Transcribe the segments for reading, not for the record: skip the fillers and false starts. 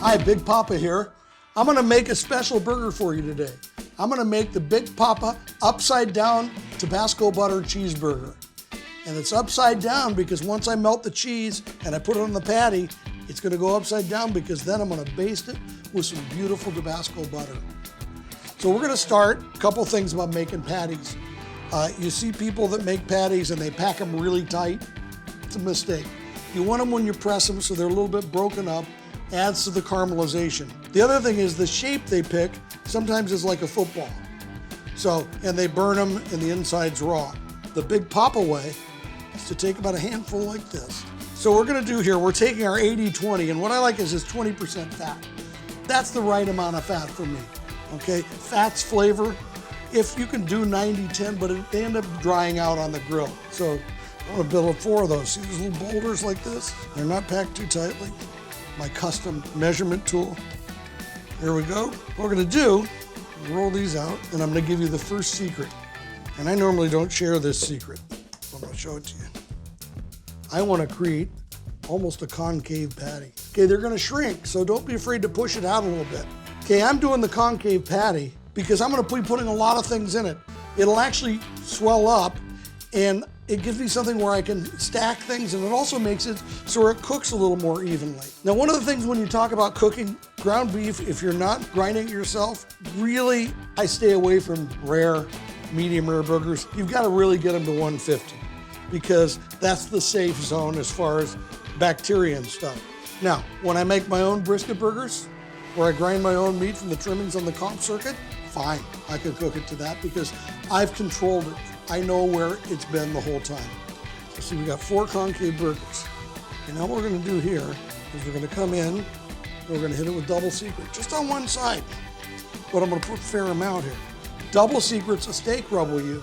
Hi, Big Poppa here. I'm gonna make a special burger for you today. I'm gonna make the Big Poppa upside down Tabasco butter cheeseburger. And it's upside down because once I melt the cheese and I put it on the patty, it's gonna go upside down because then I'm gonna baste it with some beautiful Tabasco butter. So we're gonna start a couple things about making patties. You see people that make patties and they pack them really tight. It's a mistake. You want them when you press them so they're a little bit broken up. Adds to the caramelization. The other thing is the shape they pick sometimes is like a football. So, and they burn them and the inside's raw. The Big Poppa way is to take about a handful like this. So what we're gonna do here, we're taking our 80-20, and what I like is this 20% fat. That's the right amount of fat for me, okay? Fat's flavor. If you can do 90-10, but they end up drying out on the grill. So I'm gonna build 4 of those. See these little boulders like this? They're not packed too tightly. My custom measurement tool. Here we go. What we're gonna do, roll these out, and I'm gonna give you the first secret. And I normally don't share this secret, so I'm gonna show it to you. I wanna create almost a concave patty. Okay, they're gonna shrink, so don't be afraid to push it out a little bit. Okay, I'm doing the concave patty because I'm gonna be putting a lot of things in it. It'll actually swell up, and it gives me something where I can stack things, and it also makes it so it cooks a little more evenly. Now, one of the things when you talk about cooking ground beef, if you're not grinding it yourself, really, I stay away from rare, medium rare burgers. You've got to really get them to 150 because that's the safe zone as far as bacteria and stuff. Now, when I make my own brisket burgers, where I grind my own meat from the trimmings on the comp circuit, fine, I can cook it to that because I've controlled it. I know where it's been the whole time. So see, we got 4 concave burgers. And now what we're gonna do here is we're gonna come in, and we're gonna hit it with double secret, just on one side. But I'm gonna put a fair amount here. Double secret's a steak rub we use.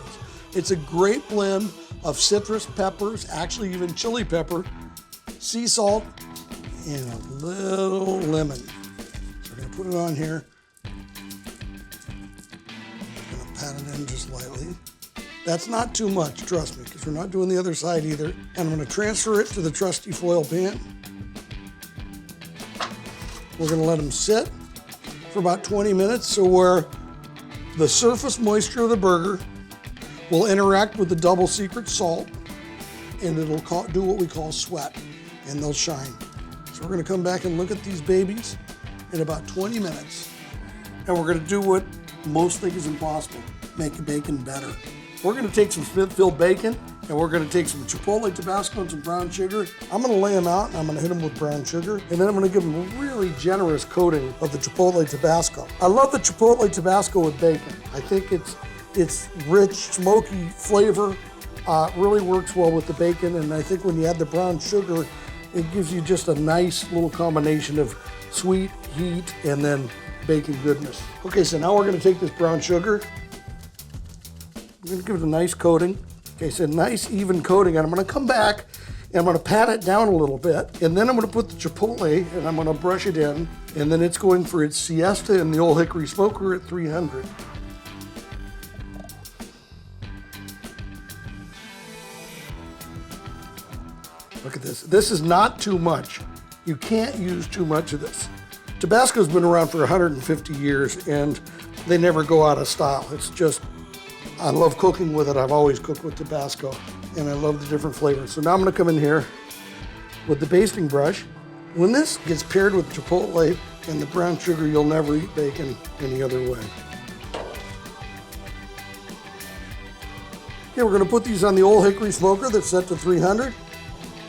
It's a great blend of citrus, peppers, actually even chili pepper, sea salt, and a little lemon. So we're gonna put it on here. We're gonna pat it in just lightly. That's not too much, trust me, because we're not doing the other side either. And I'm gonna transfer it to the trusty foil pan. We're gonna let them sit for about 20 minutes so where the surface moisture of the burger will interact with the double secret salt and it'll do what we call sweat, and they'll shine. So we're gonna come back and look at these babies in about 20 minutes. And we're gonna do what most think is impossible, make the bacon better. We're gonna take some Smithfield bacon and we're gonna take some Chipotle Tabasco and some brown sugar. I'm gonna lay them out and I'm gonna hit them with brown sugar, and then I'm gonna give them a really generous coating of the Chipotle Tabasco. I love the Chipotle Tabasco with bacon. I think it's rich, smoky flavor, really works well with the bacon, and I think when you add the brown sugar, it gives you just a nice little combination of sweet, heat, and then bacon goodness. Okay, so now we're gonna take this brown sugar, I'm gonna give it a nice coating. Okay, so nice even coating, and I'm gonna come back and I'm gonna pat it down a little bit, and then I'm gonna put the Chipotle and I'm gonna brush it in, and then it's going for its siesta in the Old Hickory Smoker at 300. Look at this. This is not too much. You can't use too much of this. Tabasco's been around for 150 years and they never go out of style. It's just, I love cooking with it. I've always cooked with Tabasco, and I love the different flavors. So now I'm gonna come in here with the basting brush. When this gets paired with Chipotle and the brown sugar, you'll never eat bacon any other way. Okay, we're gonna put these on the Old Hickory Smoker that's set to 300,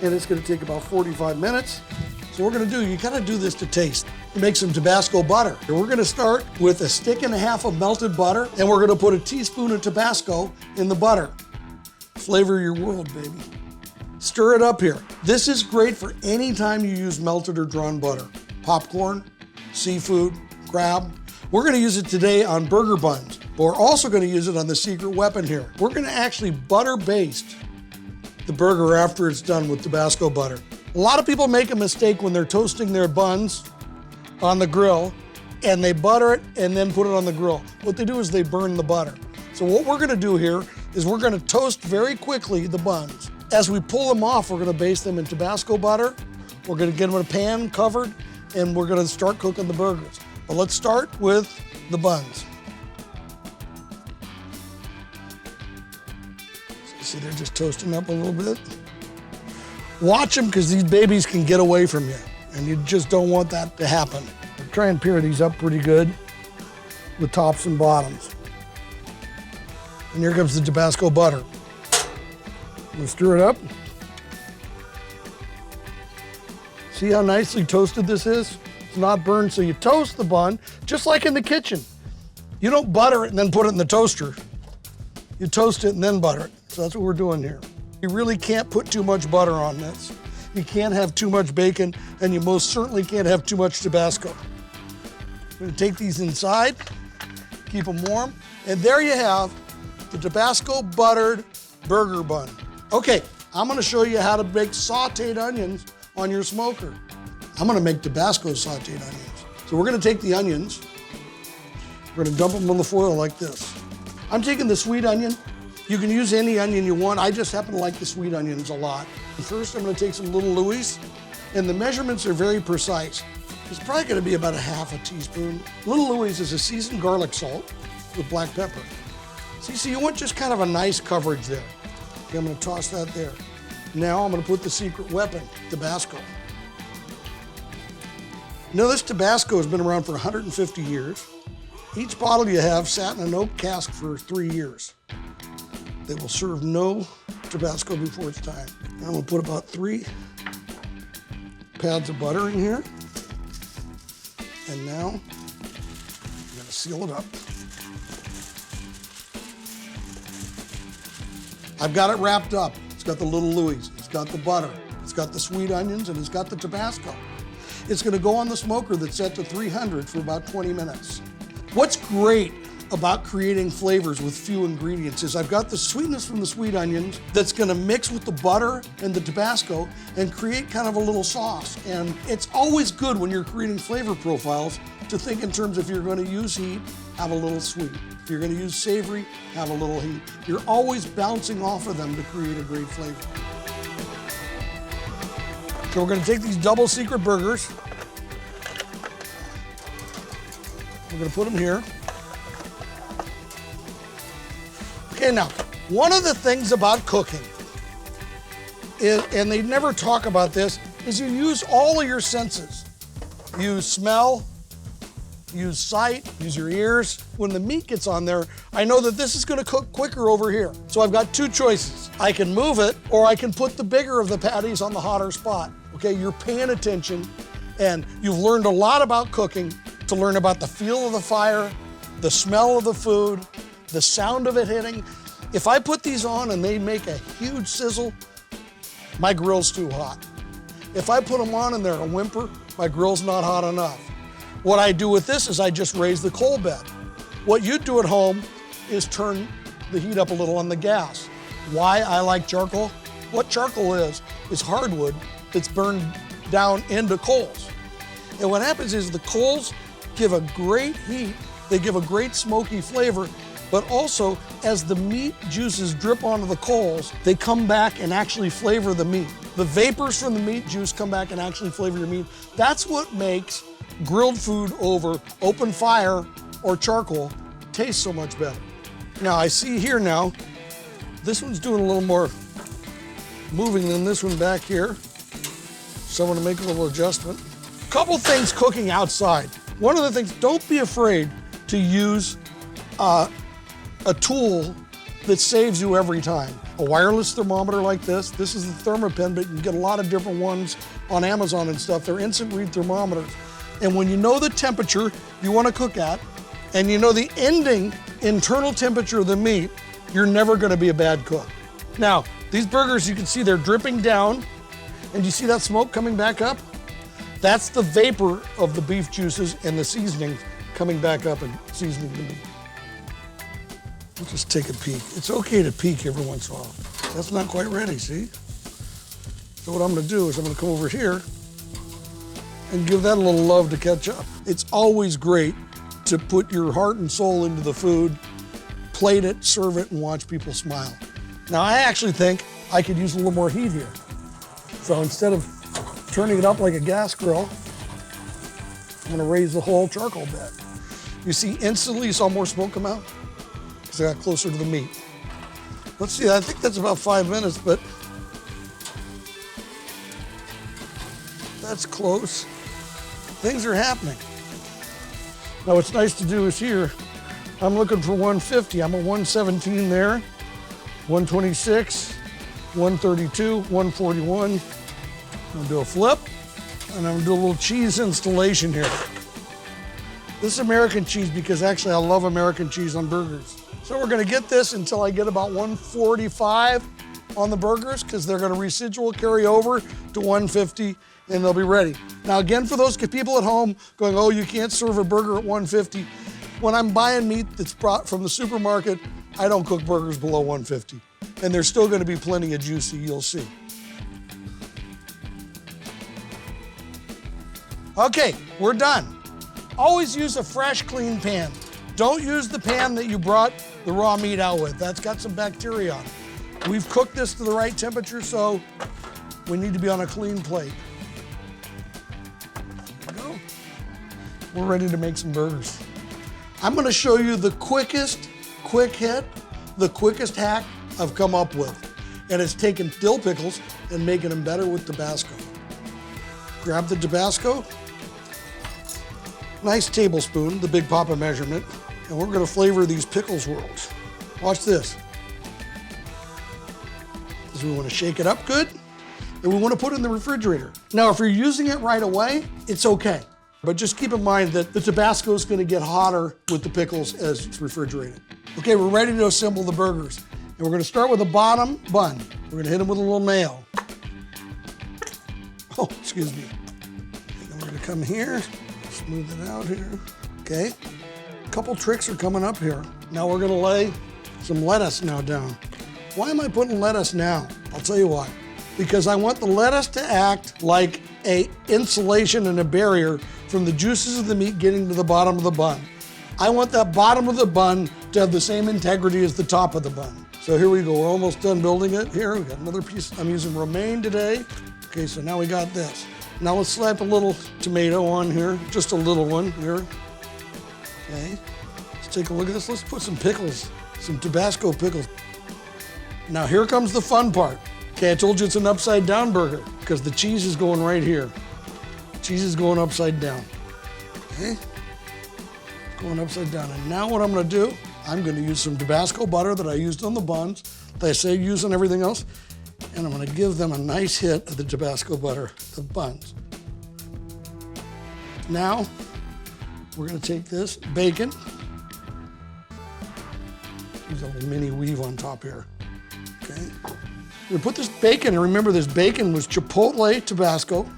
and it's gonna take about 45 minutes. So what we're gonna do, you gotta do this to taste. Make some Tabasco butter. And we're gonna start with 1.5 sticks of melted butter, and we're gonna put a teaspoon of Tabasco in the butter. Flavor your world, baby. Stir it up here. This is great for any time you use melted or drawn butter. Popcorn, seafood, crab. We're gonna use it today on burger buns, but we're also gonna use it on the secret weapon here. We're gonna actually butter baste the burger after it's done with Tabasco butter. A lot of people make a mistake when they're toasting their buns on the grill, and they butter it and then put it on the grill. What they do is they burn the butter. So what we're gonna do here is we're gonna toast very quickly the buns. As we pull them off, we're gonna baste them in Tabasco butter. We're gonna get them in a pan covered, and we're gonna start cooking the burgers. But let's start with the buns. See, they're just toasting up a little bit. Watch them, because these babies can get away from you, and you just don't want that to happen. Try and pare these up pretty good with tops and bottoms. And here comes the Tabasco butter. We'll stir it up. See how nicely toasted this is? It's not burned, so you toast the bun, just like in the kitchen. You don't butter it and then put it in the toaster. You toast it and then butter it. So that's what we're doing here. You really can't put too much butter on this. You can't have too much bacon, and you most certainly can't have too much Tabasco. I'm gonna take these inside, keep them warm, and there you have the Tabasco buttered burger bun. Okay, I'm gonna show you how to make sauteed onions on your smoker. I'm gonna make Tabasco sauteed onions. So we're gonna take the onions, we're gonna dump them in the foil like this. I'm taking the sweet onion. You can use any onion you want. I just happen to like the sweet onions a lot. And first, I'm gonna take some little Louis, and the measurements are very precise. It's probably gonna be about a half a teaspoon. Little Louis is a seasoned garlic salt with black pepper. See, so you want just kind of a nice coverage there. Okay, I'm gonna toss that there. Now I'm gonna put the secret weapon, Tabasco. You know, this Tabasco has been around for 150 years. Each bottle you have sat in an oak cask for 3 years. They will serve no Tabasco before it's time. Now I'm gonna put about 3 pads of butter in here. And now I'm gonna seal it up. I've got it wrapped up. It's got the little Louis, it's got the butter, it's got the sweet onions, and it's got the Tabasco. It's gonna go on the smoker that's set to 300 for about 20 minutes. What's great about creating flavors with few ingredients is I've got the sweetness from the sweet onions that's gonna mix with the butter and the Tabasco and create kind of a little sauce. And it's always good when you're creating flavor profiles to think in terms of if you're gonna use heat, have a little sweet. If you're gonna use savory, have a little heat. You're always bouncing off of them to create a great flavor. So we're gonna take these double secret burgers. We're gonna put them here. Okay, now, one of the things about cooking is, and they never talk about this, is you use all of your senses. Use smell, use sight, use your ears. When the meat gets on there, I know that this is gonna cook quicker over here. So I've got 2 choices. I can move it, or I can put the bigger of the patties on the hotter spot. Okay, you're paying attention, and you've learned a lot about cooking to learn about the feel of the fire, the smell of the food, the sound of it hitting. If I put these on and they make a huge sizzle, my grill's too hot. If I put them on and they're a whimper, my grill's not hot enough. What I do with this is I just raise the coal bed. What you do at home is turn the heat up a little on the gas. Why I like charcoal? What charcoal is hardwood that's burned down into coals. And what happens is the coals give a great heat, they give a great smoky flavor, but also as the meat juices drip onto the coals, they come back and actually flavor the meat. The vapors from the meat juice come back and actually flavor your meat. That's what makes grilled food over open fire or charcoal taste so much better. Now I see here now, this one's doing a little more moving than this one back here. So I'm gonna make a little adjustment. Couple things cooking outside. One of the things, don't be afraid to use a tool that saves you every time. A wireless thermometer like this. This is the Thermapen, but you can get a lot of different ones on Amazon and stuff. They're instant read thermometers. And when you know the temperature you want to cook at, and you know the ending internal temperature of the meat, you're never going to be a bad cook. Now, these burgers, you can see they're dripping down, and you see that smoke coming back up? That's the vapor of the beef juices and the seasoning coming back up and seasoning the meat. Let's just take a peek. It's okay to peek every once in a while. That's not quite ready, see? So what I'm gonna do is I'm gonna come over here and give that a little love to catch up. It's always great to put your heart and soul into the food, plate it, serve it, and watch people smile. Now, I actually think I could use a little more heat here. So instead of turning it up like a gas grill, I'm gonna raise the whole charcoal bed. You see, instantly you saw more smoke come out? Because I got closer to the meat. Let's see, I think that's about 5 minutes, but that's close. Things are happening. Now what's nice to do is here, I'm looking for 150. I'm at 117 there, 126, 132, 141. I'm gonna do a flip, and I'm gonna do a little cheese installation here. This is American cheese because actually I love American cheese on burgers. So we're gonna get this until I get about 145 on the burgers because they're gonna residual carry over to 150 and they'll be ready. Now again, for those people at home going, oh, you can't serve a burger at 150. When I'm buying meat that's brought from the supermarket, I don't cook burgers below 150. And there's still gonna be plenty of juicy, you'll see. Okay, we're done. Always use a fresh, clean pan. Don't use the pan that you brought the raw meat out with. That's got some bacteria on it. We've cooked this to the right temperature, so we need to be on a clean plate. There we go. We're ready to make some burgers. I'm gonna show you the quickest quick hit, the quickest hack I've come up with. And it's taking dill pickles and making them better with Tabasco. Grab the Tabasco, nice tablespoon, the Big Poppa measurement, and we're gonna flavor these pickles worlds. Watch this. Because we wanna shake it up good, and we wanna put it in the refrigerator. Now, if you're using it right away, it's okay. But just keep in mind that the Tabasco is gonna get hotter with the pickles as it's refrigerated. Okay, we're ready to assemble the burgers. And we're gonna start with the bottom bun. We're gonna hit them with a little mayo. Oh, excuse me. And then we're gonna come here, smooth it out here. Okay, a couple tricks are coming up here. Now we're gonna lay some lettuce now down. Why am I putting lettuce now? I'll tell you why. Because I want the lettuce to act like an insulation and a barrier from the juices of the meat getting to the bottom of the bun. I want that bottom of the bun to have the same integrity as the top of the bun. So here we go, we're almost done building it. Here, we got another piece. I'm using romaine today. Okay, so now we got this. Now let's slap a little tomato on here, just a little one here. Okay, let's take a look at this. Let's put some pickles, some Tabasco pickles. Now here comes the fun part. Okay, I told you it's an upside down burger because the cheese is going right here. Cheese is going upside down. Okay, going upside down. And now what I'm gonna do, I'm gonna use some Tabasco butter that I used on the buns, that I say use on everything else, and I'm gonna give them a nice hit of the Tabasco butter, the buns. Now, we're gonna take this bacon, use a little mini weave on top here, okay? We're gonna put this bacon, and remember this bacon was Chipotle Tabasco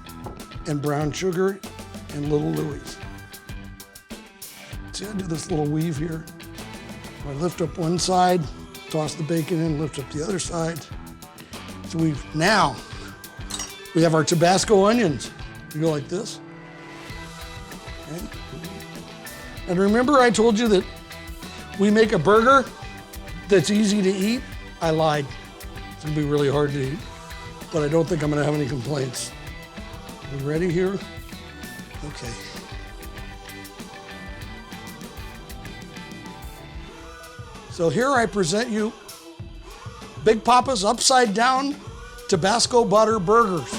and brown sugar and Little Louis. See, I do this little weave here. I lift up one side, toss the bacon in, lift up the other side. So now we have our Tabasco onions. You go like this. Okay. And remember I told you that we make a burger that's easy to eat? I lied. It's gonna be really hard to eat, but I don't think I'm gonna have any complaints. Are we ready here? Okay. So here I present you Big Poppa's upside down Tabasco butter burgers.